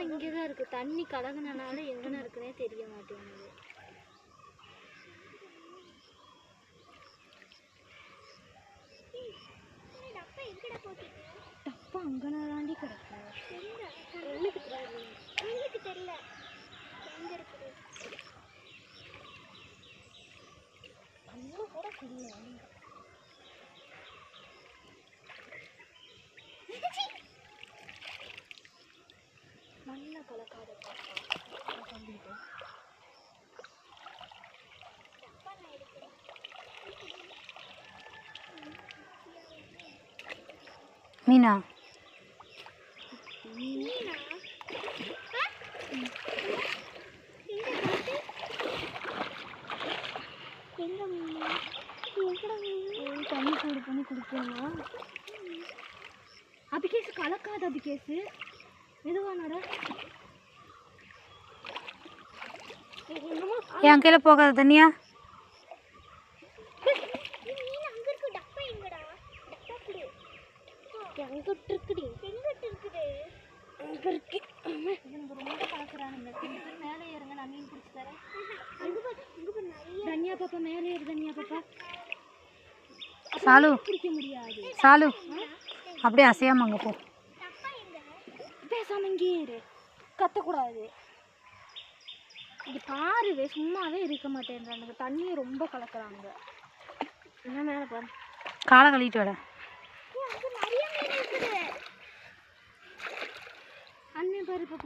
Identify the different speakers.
Speaker 1: இங்கே தான் இருக்குது. தண்ணி கலகுனனால எங்கன இருக்குன்னே தெரிய மாட்டேங்குது. டப்பா அங்கன தாண்டி கிடக்கு. எனக்கு தெரியல எங்க இருக்குது. கூட தெரியல. நல்லா கலக்காத
Speaker 2: மீனா
Speaker 1: தண்ணி சூடு பண்ணி குடிக்கணுமா? அபிகேசு கலக்காத அபிகேசு. எதுவானடா
Speaker 2: என் கையில போகாத தண்ணியா?
Speaker 1: மேலே ஏறுங்க, நான் மீன் பிடிச்சி தரேன். தனியா பாப்பா மேலே ஏறு. தனியா பாப்பா
Speaker 2: சாலு
Speaker 1: பிடிக்க முடியாது.
Speaker 2: சாலு அப்படியே அசையாம அங்கே போ.
Speaker 1: பேசாம இங்கே ஏறு, கத்தக்கூடாது. இது பாருவே, சும்மாவே இருக்க மாட்டேன்றானுங்க. தண்ணியை ரொம்ப கலக்குறாங்க. என்ன மேலே பாரு,
Speaker 2: காலை கழுவிட்டு வர.
Speaker 1: அண்ணன் பாரு இப்போ